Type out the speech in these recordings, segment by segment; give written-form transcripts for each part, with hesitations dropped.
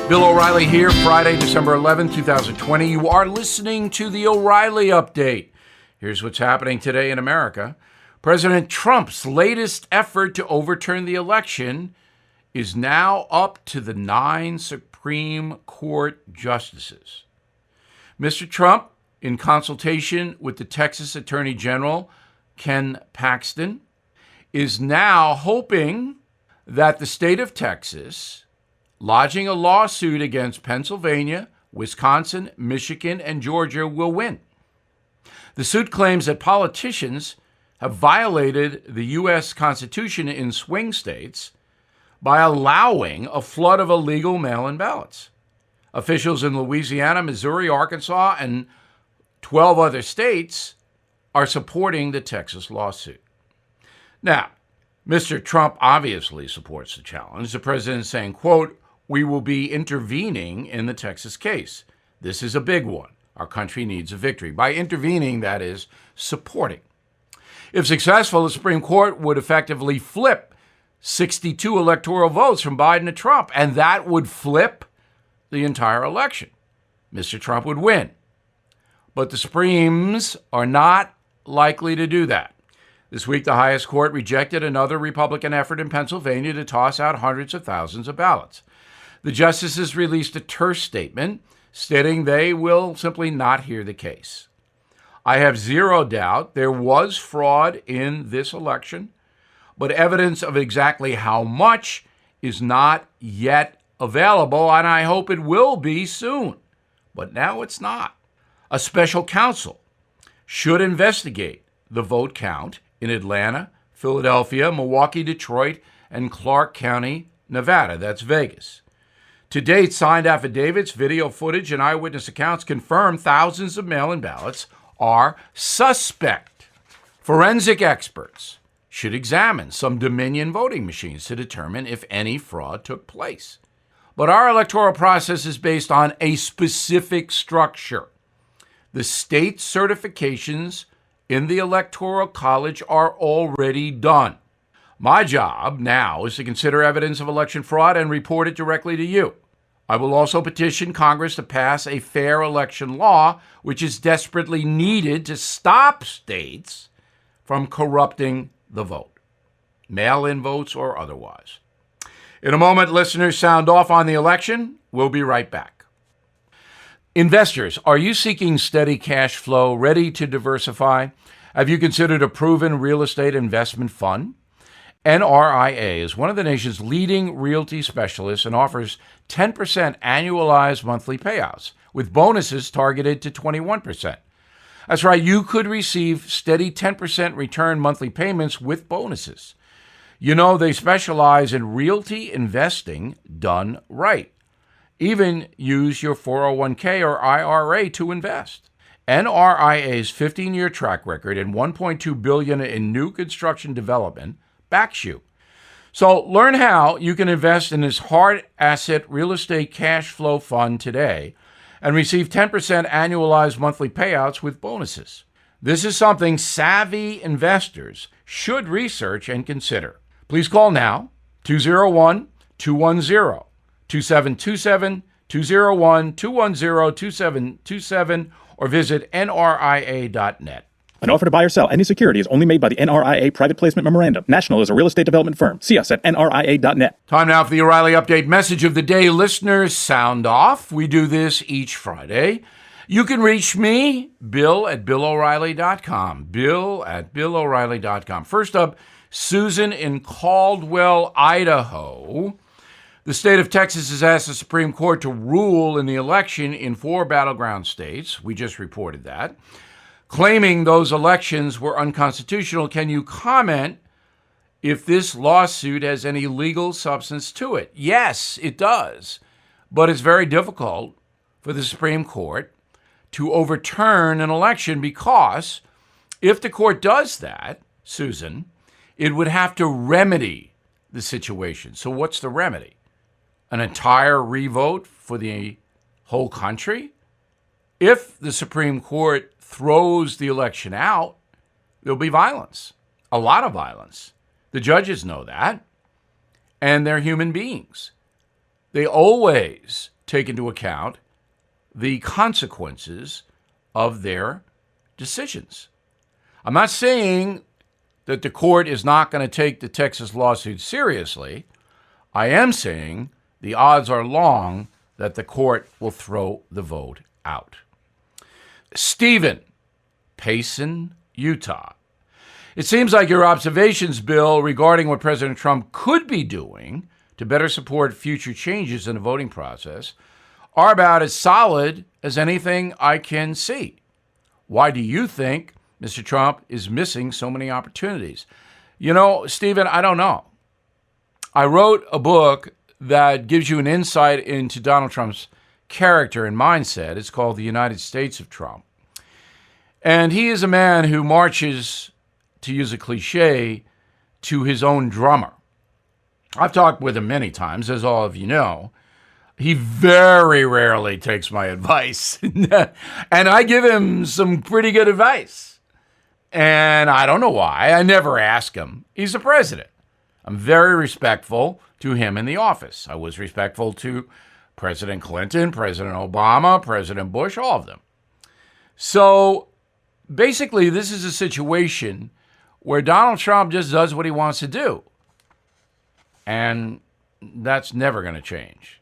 Bill O'Reilly here, Friday, December 11th, 2020. You are listening to the O'Reilly Update. Here's what's happening today in America. President Trump's latest effort to overturn the election is now up to the 9 Supreme Court justices. Mr. Trump, in consultation with the Texas Attorney General, Ken Paxton, is now hoping that the state of Texas, lodging a lawsuit against Pennsylvania, Wisconsin, Michigan, and Georgia, will win. The suit claims that politicians have violated the U.S. Constitution in swing states by allowing a flood of illegal mail-in ballots. Officials in Louisiana, Missouri, Arkansas, and 12 other states are supporting the Texas lawsuit. Now, Mr. Trump obviously supports the challenge. The president is saying, quote, "We will be intervening in the Texas case. This is a big one. Our country needs a victory." By intervening, that is, supporting. If successful, the Supreme Court would effectively flip 62 electoral votes from Biden to Trump, and that would flip the entire election. Mr. Trump would win. But the Supremes are not likely to do that. This week, the highest court rejected another Republican effort in Pennsylvania to toss out hundreds of thousands of ballots. The justices released a terse statement stating they will simply not hear the case. I have zero doubt there was fraud in this election, but evidence of exactly how much is not yet available, and I hope it will be soon. But now it's not. A special counsel should investigate the vote count in Atlanta, Philadelphia, Milwaukee, Detroit, and Clark County, Nevada. That's Vegas. To date, signed affidavits, video footage, and eyewitness accounts confirm thousands of mail-in ballots are suspect. Forensic experts should examine some Dominion voting machines to determine if any fraud took place. But our electoral process is based on a specific structure. The state certifications in the Electoral College are already done. My job now is to consider evidence of election fraud and report it directly to you. I will also petition Congress to pass a fair election law, which is desperately needed to stop states from corrupting the vote, mail-in votes or otherwise. In a moment, listeners sound off on the election. We'll be right back. Investors, are you seeking steady cash flow, ready to diversify? Have you considered a proven real estate investment fund? NRIA is one of the nation's leading realty specialists and offers 10% annualized monthly payouts, with bonuses targeted to 21%. That's right, you could receive steady 10% return monthly payments with bonuses. You know, they specialize in realty investing done right. Even use your 401k or IRA to invest. NRIA's 15-year track record and $1.2 billion in new construction development backs you. So learn how you can invest in this hard asset real estate cash flow fund today and receive 10% annualized monthly payouts with bonuses. This is something savvy investors should research and consider. Please call now, 201-210-2727, 201-210-2727, or visit nria.net. An offer to buy or sell any security is only made by the NRIA Private Placement Memorandum. National is a real estate development firm. See us at nria.net. Time now for the O'Reilly Update message of the day. Listeners, sound off. We do this each Friday. You can reach me, Bill at BillO'Reilly.com. Bill at BillO'Reilly.com. First up, Susan in Caldwell, Idaho. The state of Texas has asked the Supreme Court to rule in the election in 4 battleground states. We just reported that. Claiming those elections were unconstitutional, can you comment if this lawsuit has any legal substance to it? Yes, it does. But it's very difficult for the Supreme Court to overturn an election because if the court does that, Susan, it would have to remedy the situation. So what's the remedy? An entire revote for the whole country? If the Supreme Court throws the election out, there'll be violence, a lot of violence. The judges know that, and they're human beings. They always take into account the consequences of their decisions. I'm not saying that the court is not going to take the Texas lawsuit seriously. I am saying the odds are long that the court will throw the vote out. Stephen, Payson, Utah. It seems like your observations, Bill, regarding what President Trump could be doing to better support future changes in the voting process are about as solid as anything I can see. Why do you think Mr. Trump is missing so many opportunities? You know, Stephen, I don't know. I wrote a book that gives you an insight into Donald Trump's character and mindset. It's called The United States of Trump. And he is a man who marches, to use a cliche, to his own drummer. I've talked with him many times, as all of you know. He very rarely takes my advice. And I give him some pretty good advice. And I don't know why. I never ask him. He's the president. I'm very respectful to him in the office. I was respectful to President Clinton, President Obama, President Bush, all of them. So basically, this is a situation where Donald Trump just does what he wants to do. And that's never going to change.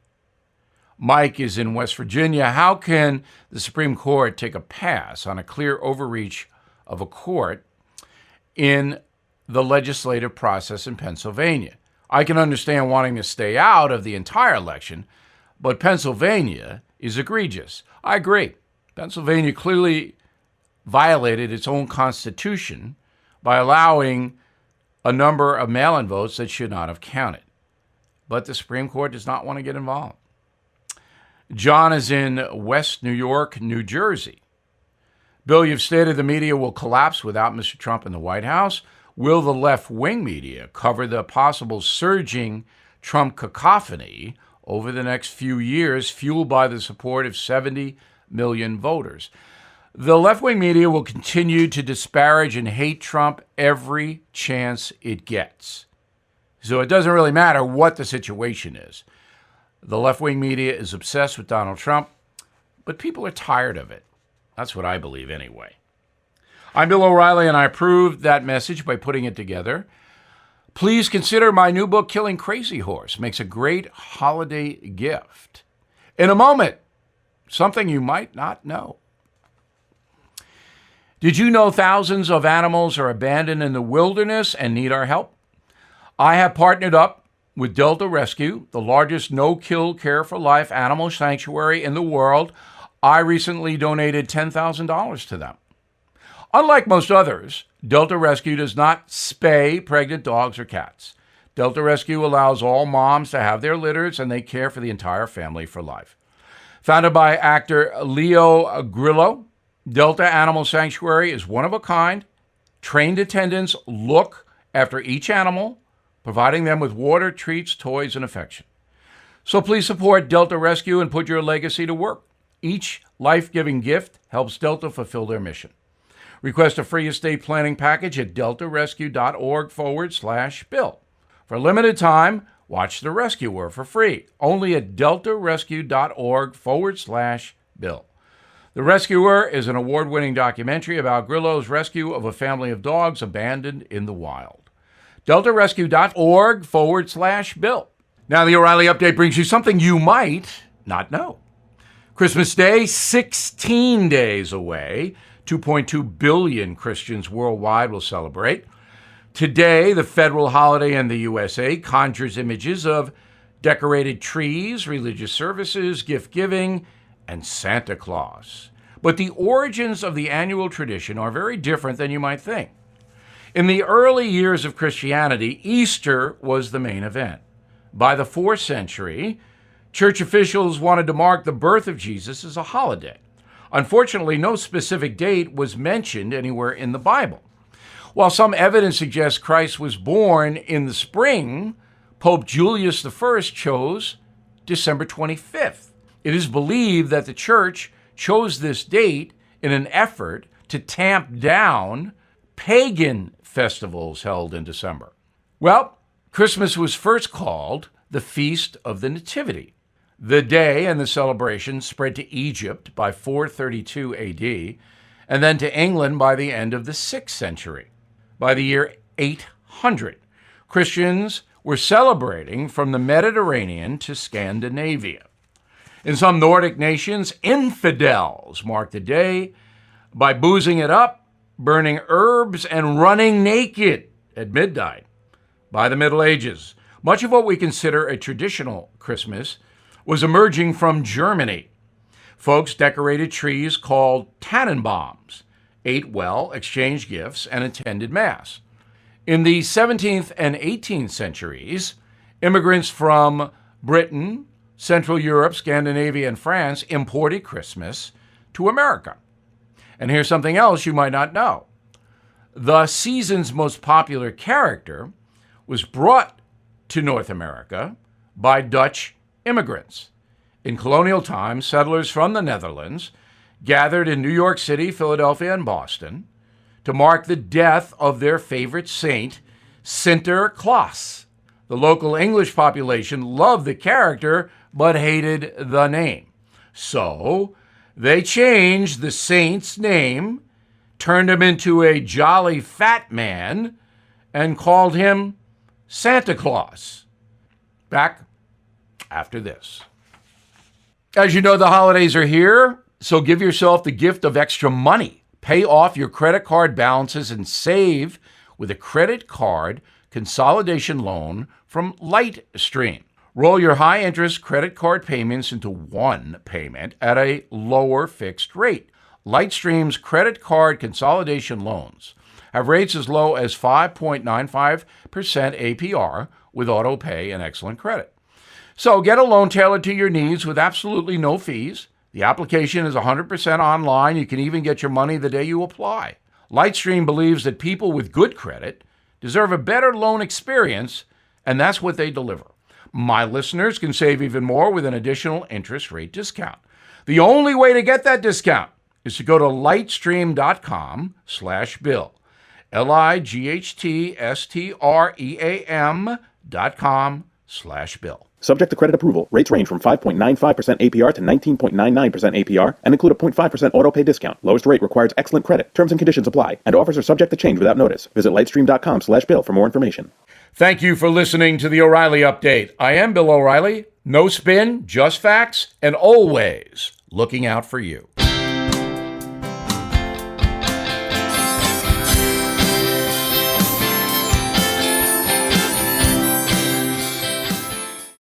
Mike is in West Virginia. How can the Supreme Court take a pass on a clear overreach of a court in the legislative process in Pennsylvania? I can understand wanting to stay out of the entire election, but Pennsylvania is egregious. I agree. Pennsylvania clearly violated its own constitution by allowing a number of mail-in votes that should not have counted. But the Supreme Court does not want to get involved. John is in West New York, New Jersey. Bill, you've stated the media will collapse without Mr. Trump in the White House. Will the left-wing media cover the possible surging Trump cacophony over the next few years, fueled by the support of 70 million voters? The left-wing media will continue to disparage and hate Trump every chance it gets. So it doesn't really matter what the situation is. The left-wing media is obsessed with Donald Trump, but people are tired of it. That's what I believe anyway. I'm Bill O'Reilly, and I approved that message by putting it together. Please consider my new book, Killing Crazy Horse. Makes a great holiday gift. In a moment, something you might not know. Did you know thousands of animals are abandoned in the wilderness and need our help? I have partnered up with Delta Rescue, the largest no-kill care-for-life animal sanctuary in the world. I recently donated $10,000 to them. Unlike most others, Delta Rescue does not spay pregnant dogs or cats. Delta Rescue allows all moms to have their litters, and they care for the entire family for life. Founded by actor Leo Grillo, Delta Animal Sanctuary is one of a kind. Trained attendants look after each animal, providing them with water, treats, toys, and affection. So please support Delta Rescue and put your legacy to work. Each life-giving gift helps Delta fulfill their mission. Request a free estate planning package at deltarescue.org/bill. For a limited time, watch The Rescuer for free, only at deltarescue.org/bill. The Rescuer is an award-winning documentary about Grillo's rescue of a family of dogs abandoned in the wild. deltarescue.org/bill. Now, the O'Reilly Update brings you something you might not know. Christmas Day, 16 days away. 2.2 billion Christians worldwide will celebrate. Today, the federal holiday in the USA conjures images of decorated trees, religious services, gift-giving, and Santa Claus. But the origins of the annual tradition are very different than you might think. In the early years of Christianity, Easter was the main event. By the 4th century, church officials wanted to mark the birth of Jesus as a holiday. Unfortunately, no specific date was mentioned anywhere in the Bible. While some evidence suggests Christ was born in the spring, Pope Julius I chose December 25th. It is believed that the church chose this date in an effort to tamp down pagan festivals held in December. Well, Christmas was first called the Feast of the Nativity. The day and the celebration spread to Egypt by 432 AD, and then to England by the end of the 6th century. By the year 800, Christians were celebrating from the Mediterranean to Scandinavia. In some Nordic nations, infidels marked the day by boozing it up, burning herbs, and running naked at midnight. By the Middle Ages, much of what we consider a traditional Christmas was emerging from Germany. Folks decorated trees called Tannenbaums, ate well, exchanged gifts, and attended Mass. In the 17th and 18th centuries, immigrants from Britain, Central Europe, Scandinavia, and France imported Christmas to America. And here's something else you might not know. The season's most popular character was brought to North America by Dutch immigrants. In colonial times, settlers from the Netherlands gathered in New York City, Philadelphia, and Boston to mark the death of their favorite saint, Sinterklaas. The local English population loved the character but hated the name. So they changed the saint's name, turned him into a jolly fat man, and called him Santa Claus. Back after this. As you know, the holidays are here, so give yourself the gift of extra money. Pay off your credit card balances and save with a credit card consolidation loan from Lightstream. Roll your high-interest credit card payments into one payment at a lower fixed rate. Lightstream's credit card consolidation loans have rates as low as 5.95% APR with auto pay and excellent credit. So get a loan tailored to your needs with absolutely no fees. The application is 100% online. You can even get your money the day you apply. Lightstream believes that people with good credit deserve a better loan experience, and that's what they deliver. My listeners can save even more with an additional interest rate discount. The only way to get that discount is to go to lightstream.com/bill. lightstream.com/bill. Subject to credit approval. Rates range from 5.95% APR to 19.99% APR and include a 0.5% auto pay discount. Lowest rate requires excellent credit. Terms and conditions apply, and offers are subject to change without notice. Visit lightstream.com/bill for more information. Thank you for listening to the O'Reilly Update. I am Bill O'Reilly. No spin, just facts, and always looking out for you.